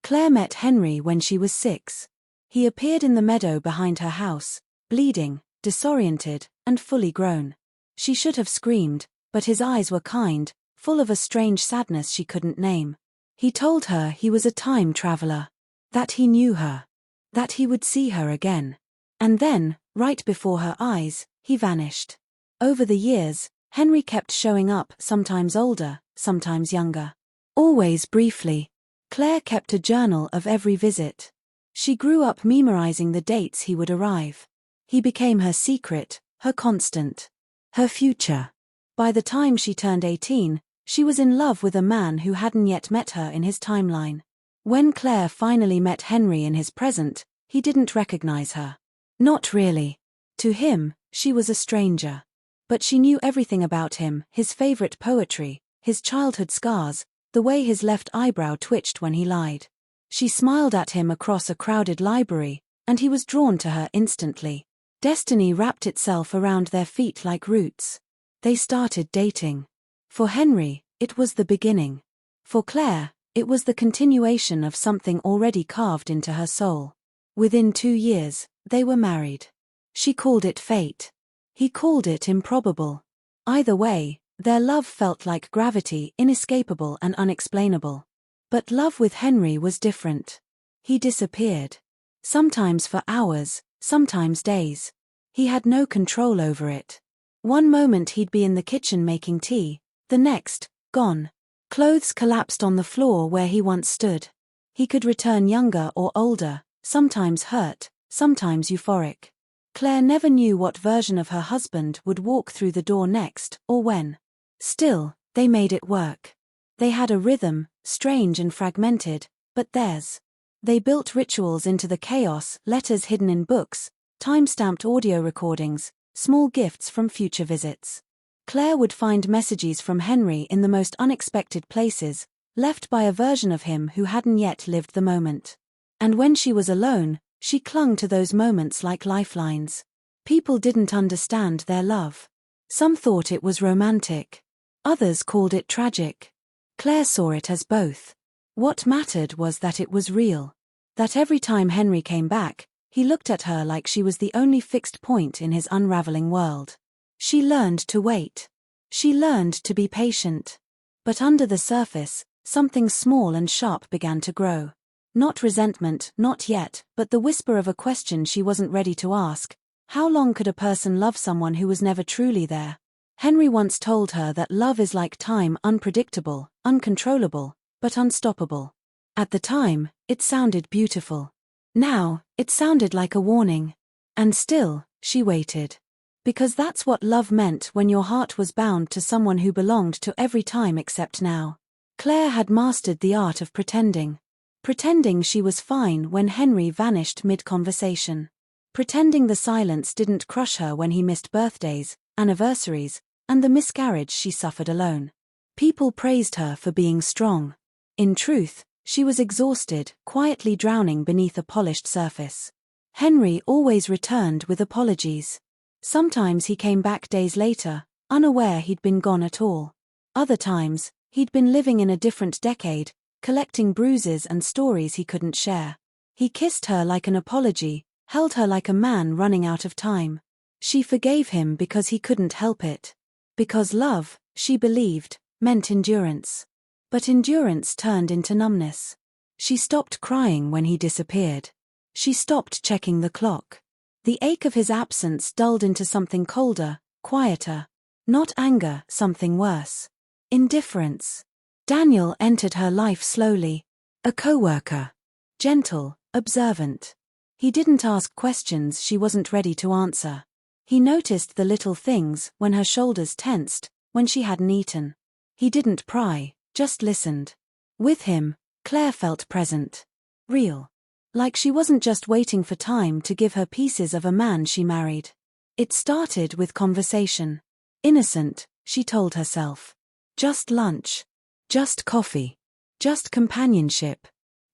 Clare met Henry when she was 6. He appeared in the meadow behind her house, bleeding, disoriented, and fully grown. She should have screamed, but his eyes were kind, full of a strange sadness she couldn't name. He told her he was a time traveler, that he knew her, that he would see her again. And then, right before her eyes, he vanished. Over the years, Henry kept showing up, sometimes older, sometimes younger. Always briefly. Clare kept a journal of every visit. She grew up memorizing the dates he would arrive. He became her secret, her constant, her future. By the time she turned 18, she was in love with a man who hadn't yet met her in his timeline. When Clare finally met Henry in his present, he didn't recognize her. Not really. To him, she was a stranger. But she knew everything about him, his favorite poetry, his childhood scars, the way his left eyebrow twitched when he lied. She smiled at him across a crowded library, and he was drawn to her instantly. Destiny wrapped itself around their feet like roots. They started dating. For Henry, it was the beginning. For Clare, it was the continuation of something already carved into her soul. Within 2 years, they were married. She called it fate. He called it improbable. Either way, their love felt like gravity, inescapable and unexplainable. But love with Henry was different. He disappeared. Sometimes for hours, sometimes days. He had no control over it. One moment he'd be in the kitchen making tea, the next, gone. Clothes collapsed on the floor where he once stood. He could return younger or older, sometimes hurt, sometimes euphoric. Clare never knew what version of her husband would walk through the door next, or when. Still, they made it work. They had a rhythm, strange and fragmented, but theirs. They built rituals into the chaos, letters hidden in books, time-stamped audio recordings, small gifts from future visits. Clare would find messages from Henry in the most unexpected places, left by a version of him who hadn't yet lived the moment. And when she was alone, she clung to those moments like lifelines. People didn't understand their love. Some thought it was romantic. Others called it tragic. Clare saw it as both. What mattered was that it was real. That every time Henry came back, he looked at her like she was the only fixed point in his unraveling world. She learned to wait. She learned to be patient. But under the surface, something small and sharp began to grow. Not resentment, not yet, but the whisper of a question she wasn't ready to ask. How long could a person love someone who was never truly there? Henry once told her that love is like time, unpredictable, uncontrollable, but unstoppable. At the time, it sounded beautiful. Now, it sounded like a warning. And still, she waited. Because that's what love meant when your heart was bound to someone who belonged to every time except now. Clare had mastered the art of pretending. Pretending she was fine when Henry vanished mid-conversation. Pretending the silence didn't crush her when he missed birthdays, anniversaries, and the miscarriage she suffered alone. People praised her for being strong. In truth, she was exhausted, quietly drowning beneath a polished surface. Henry always returned with apologies. Sometimes he came back days later, unaware he'd been gone at all. Other times, he'd been living in a different decade, collecting bruises and stories he couldn't share. He kissed her like an apology, held her like a man running out of time. She forgave him because he couldn't help it. Because love, she believed, meant endurance. But endurance turned into numbness. She stopped crying when he disappeared. She stopped checking the clock. The ache of his absence dulled into something colder, quieter. Not anger, something worse. Indifference. Daniel entered her life slowly. A co-worker. Gentle, observant. He didn't ask questions she wasn't ready to answer. He noticed the little things, when her shoulders tensed, when she hadn't eaten. He didn't pry, just listened. With him, Clare felt present. Real. Like she wasn't just waiting for time to give her pieces of a man she married. It started with conversation. Innocent, she told herself. Just lunch. Just coffee. Just companionship.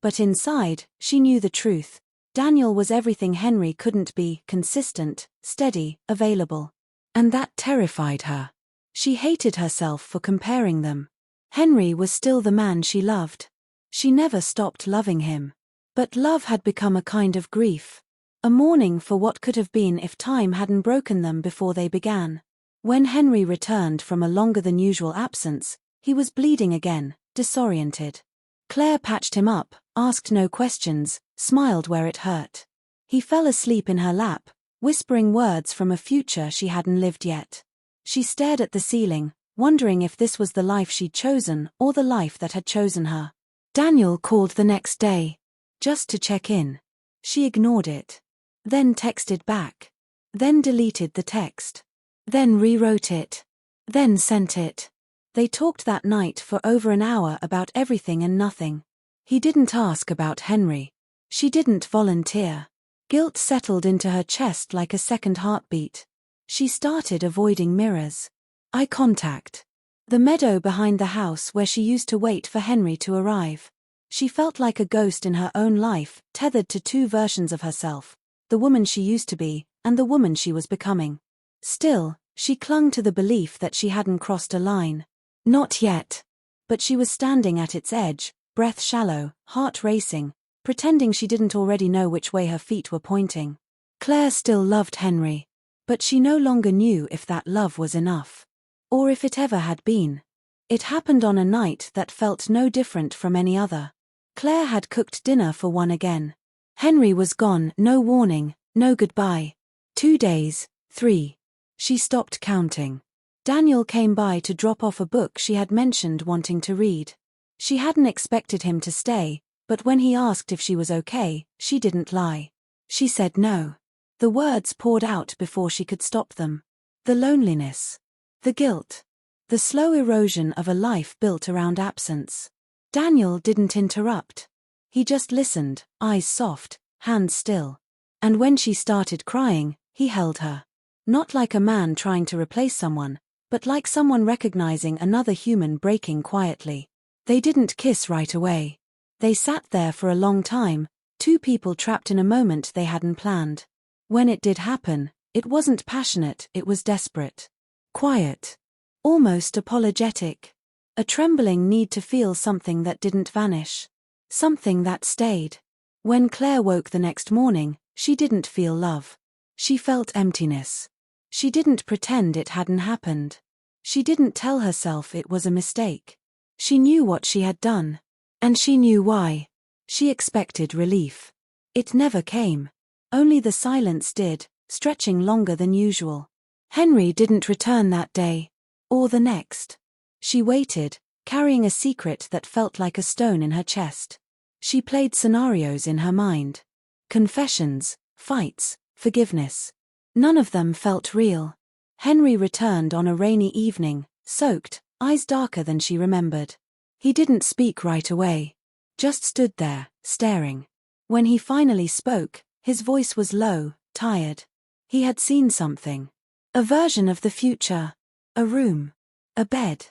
But inside, she knew the truth. Daniel was everything Henry couldn't be: consistent, steady, available. And that terrified her. She hated herself for comparing them. Henry was still the man she loved. She never stopped loving him. But love had become a kind of grief. A mourning for what could have been if time hadn't broken them before they began. When Henry returned from a longer than usual absence, he was bleeding again, disoriented. Clare patched him up, asked no questions, smiled where it hurt. He fell asleep in her lap, whispering words from a future she hadn't lived yet. She stared at the ceiling, wondering if this was the life she'd chosen or the life that had chosen her. Daniel called the next day, just to check in. She ignored it. Then texted back. Then deleted the text. Then rewrote it. Then sent it. They talked that night for over an hour about everything and nothing. He didn't ask about Henry. She didn't volunteer. Guilt settled into her chest like a second heartbeat. She started avoiding mirrors. Eye contact. The meadow behind the house where she used to wait for Henry to arrive. She felt like a ghost in her own life, tethered to two versions of herself, the woman she used to be, and the woman she was becoming. Still, she clung to the belief that she hadn't crossed a line. Not yet. But she was standing at its edge, breath shallow, heart racing, pretending she didn't already know which way her feet were pointing. Clare still loved Henry. But she no longer knew if that love was enough. Or if it ever had been. It happened on a night that felt no different from any other. Clare had cooked dinner for one again. Henry was gone, no warning, no goodbye. 2 days, 3. She stopped counting. Daniel came by to drop off a book she had mentioned wanting to read. She hadn't expected him to stay, but when he asked if she was okay, she didn't lie. She said no. The words poured out before she could stop them. The loneliness. The guilt. The slow erosion of a life built around absence. Daniel didn't interrupt. He just listened, eyes soft, hands still. And when she started crying, he held her. Not like a man trying to replace someone, but like someone recognizing another human breaking quietly. They didn't kiss right away. They sat there for a long time, two people trapped in a moment they hadn't planned. When it did happen, it wasn't passionate, it was desperate. Quiet. Almost apologetic. A trembling need to feel something that didn't vanish. Something that stayed. When Clare woke the next morning, she didn't feel love. She felt emptiness. She didn't pretend it hadn't happened. She didn't tell herself it was a mistake. She knew what she had done. And she knew why. She expected relief. It never came. Only the silence did, stretching longer than usual. Henry didn't return that day. Or the next. She waited, carrying a secret that felt like a stone in her chest. She played scenarios in her mind. Confessions, fights, forgiveness. None of them felt real. Henry returned on a rainy evening, soaked, eyes darker than she remembered. He didn't speak right away. Just stood there, staring. When he finally spoke, his voice was low, tired. He had seen something. A version of the future. A room. A bed.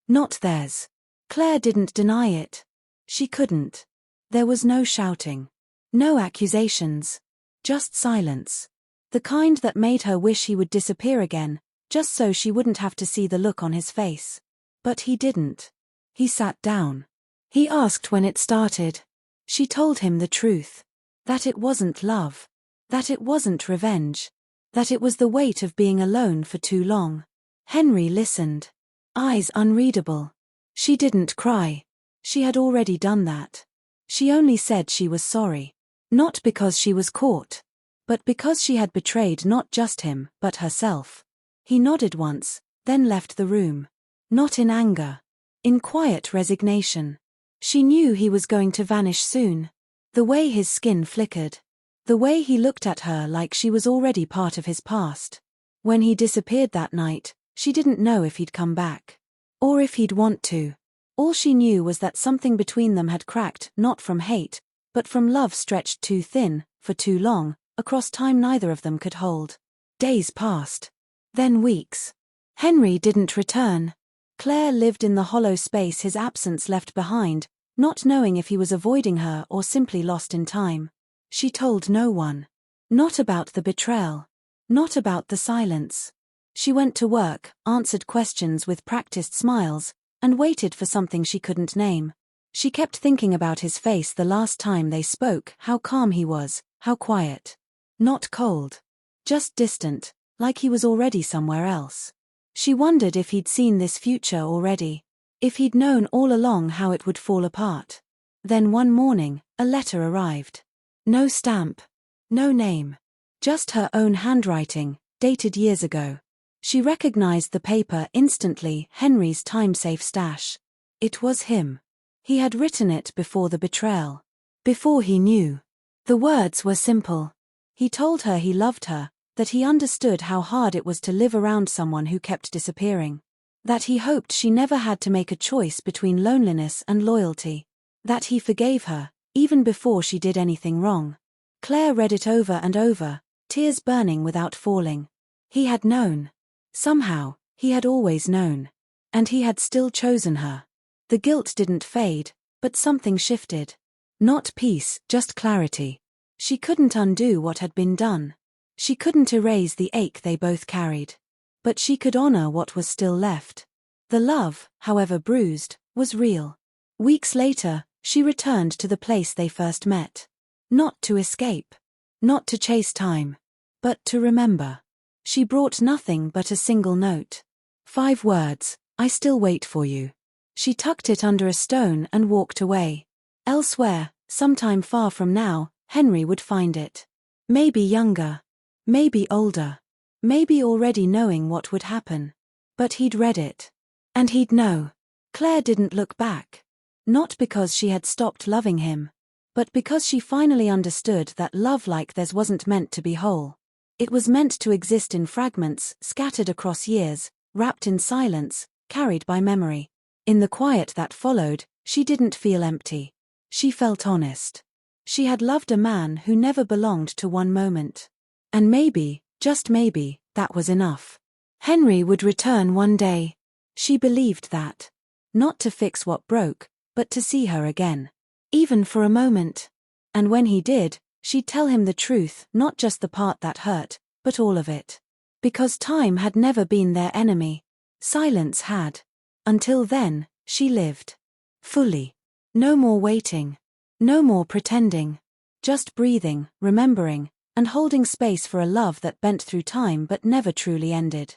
Not theirs. Clare didn't deny it. She couldn't. There was no shouting. No accusations. Just silence. The kind that made her wish he would disappear again, just so she wouldn't have to see the look on his face. But he didn't. He sat down. He asked when it started. She told him the truth. That it wasn't love. That it wasn't revenge. That it was the weight of being alone for too long. Henry listened. Eyes unreadable. She didn't cry. She had already done that. She only said she was sorry. Not because she was caught. But because she had betrayed not just him, but herself. He nodded once, then left the room. Not in anger. In quiet resignation. She knew he was going to vanish soon. The way his skin flickered. The way he looked at her like she was already part of his past. When he disappeared that night, she didn't know if he'd come back. Or if he'd want to. All she knew was that something between them had cracked, not from hate, but from love stretched too thin, for too long, across time neither of them could hold. Days passed. Then weeks. Henry didn't return. Clare lived in the hollow space his absence left behind, not knowing if he was avoiding her or simply lost in time. She told no one. Not about the betrayal. Not about the silence. She went to work, answered questions with practiced smiles, and waited for something she couldn't name. She kept thinking about his face the last time they spoke, how calm he was, how quiet. Not cold. Just distant, like he was already somewhere else. She wondered if he'd seen this future already. If he'd known all along how it would fall apart. Then one morning, a letter arrived. No stamp. No name. Just her own handwriting, dated years ago. She recognized the paper instantly, Henry's time-safe stash. It was him. He had written it before the betrayal. Before he knew. The words were simple. He told her he loved her, that he understood how hard it was to live around someone who kept disappearing. That he hoped she never had to make a choice between loneliness and loyalty. That he forgave her, even before she did anything wrong. Claire read it over and over, tears burning without falling. He had known. Somehow, he had always known. And he had still chosen her. The guilt didn't fade, but something shifted. Not peace, just clarity. She couldn't undo what had been done. She couldn't erase the ache they both carried. But she could honor what was still left. The love, however bruised, was real. Weeks later, she returned to the place they first met. Not to escape. Not to chase time. But to remember. She brought nothing but a single note. 5 words, I still wait for you. She tucked it under a stone and walked away. Elsewhere, sometime far from now, Henry would find it. Maybe younger. Maybe older. Maybe already knowing what would happen. But he'd read it. And he'd know. Claire didn't look back. Not because she had stopped loving him. But because she finally understood that love like theirs wasn't meant to be whole. It was meant to exist in fragments, scattered across years, wrapped in silence, carried by memory. In the quiet that followed, she didn't feel empty. She felt honest. She had loved a man who never belonged to one moment. And maybe, just maybe, that was enough. Henry would return one day. She believed that. Not to fix what broke, but to see her again. Even for a moment. And when he did, she'd tell him the truth, not just the part that hurt, but all of it. Because time had never been their enemy. Silence had. Until then, she lived. Fully. No more waiting. No more pretending. Just breathing, remembering, and holding space for a love that bent through time but never truly ended.